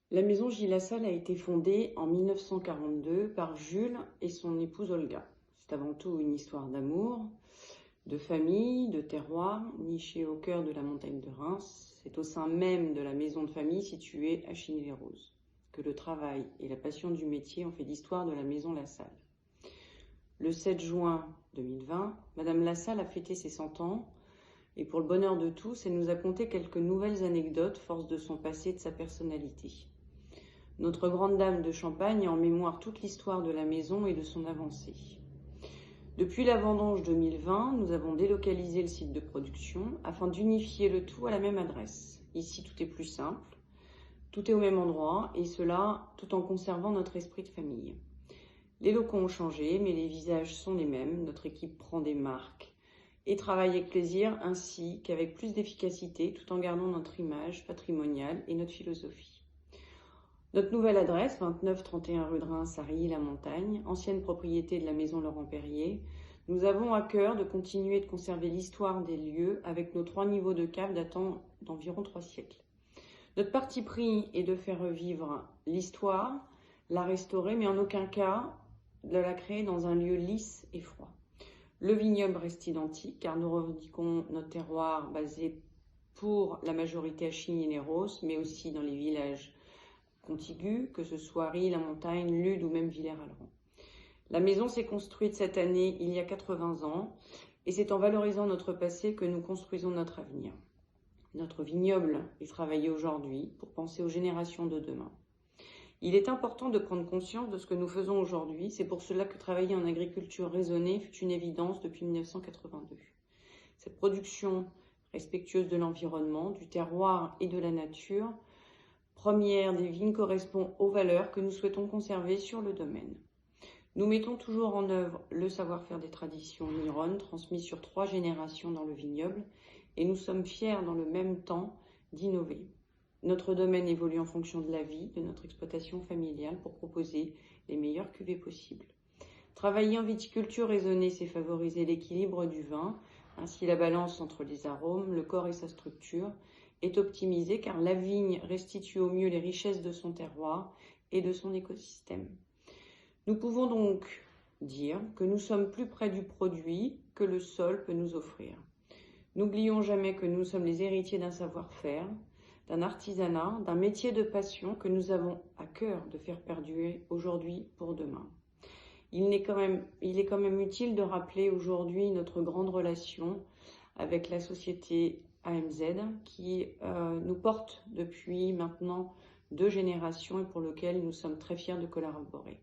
La maison Gilles Lassalle a été fondée en 1942 par Jules et son épouse Olga. C'est avant tout une histoire d'amour, de famille, de terroir, nichée au cœur de la montagne de Reims. C'est au sein même de la maison de famille située à Chigny-les-Roses que le travail et la passion du métier ont fait l'histoire de la maison Lassalle. Le 7 juin 2020, Madame Lassalle a fêté ses 100 ans et pour le bonheur de tous, elle nous a conté quelques nouvelles anecdotes, force de son passé et de sa personnalité. Notre grande dame de Champagne a en mémoire toute l'histoire de la maison et de son avancée. Depuis la vendange 2020, nous avons délocalisé le site de production afin d'unifier le tout à la même adresse. Ici, tout est plus simple, tout est au même endroit et cela tout en conservant notre esprit de famille. Les locaux ont changé, mais les visages sont les mêmes. Notre équipe prend des marques et travaille avec plaisir ainsi qu'avec plus d'efficacité tout en gardant notre image patrimoniale et notre philosophie. Notre nouvelle adresse, 29-31 rue de Reims à Rilly-la-Montagne, ancienne propriété de la maison Laurent-Perrier, nous avons à cœur de continuer de conserver l'histoire des lieux avec nos 3 niveaux de cave datant d'environ 3 siècles. Notre parti pris est de faire revivre l'histoire, la restaurer, mais en aucun cas de la créer dans un lieu lisse et froid. Le vignoble reste identique car nous revendiquons notre terroir basé pour la majorité à Chigny-les-Roses, mais aussi dans les villages contigus, que ce soit Rilly-la-Montagne, Lude ou même Villers-Alran. La maison s'est construite cette année il y a 80 ans et c'est en valorisant notre passé que nous construisons notre avenir. Notre vignoble est travaillé aujourd'hui pour penser aux générations de demain. Il est important de prendre conscience de ce que nous faisons aujourd'hui. C'est pour cela que travailler en agriculture raisonnée fut une évidence depuis 1982. Cette production respectueuse de l'environnement, du terroir et de la nature, première des vignes, correspond aux valeurs que nous souhaitons conserver sur le domaine. Nous mettons toujours en œuvre le savoir-faire des traditions Mironnes, transmises sur 3 générations dans le vignoble, et nous sommes fiers dans le même temps d'innover. Notre domaine évolue en fonction de la vie, de notre exploitation familiale pour proposer les meilleures cuvées possibles. Travailler en viticulture raisonnée, c'est favoriser l'équilibre du vin, ainsi la balance entre les arômes, le corps et sa structure est optimisée car la vigne restitue au mieux les richesses de son terroir et de son écosystème. Nous pouvons donc dire que nous sommes plus près du produit que le sol peut nous offrir. N'oublions jamais que nous sommes les héritiers d'un savoir-faire, d'un artisanat, d'un métier de passion que nous avons à cœur de faire perdurer aujourd'hui pour demain. Il est quand même utile de rappeler aujourd'hui notre grande relation avec la société AMZ qui nous porte depuis maintenant 2 générations et pour lequel nous sommes très fiers de collaborer.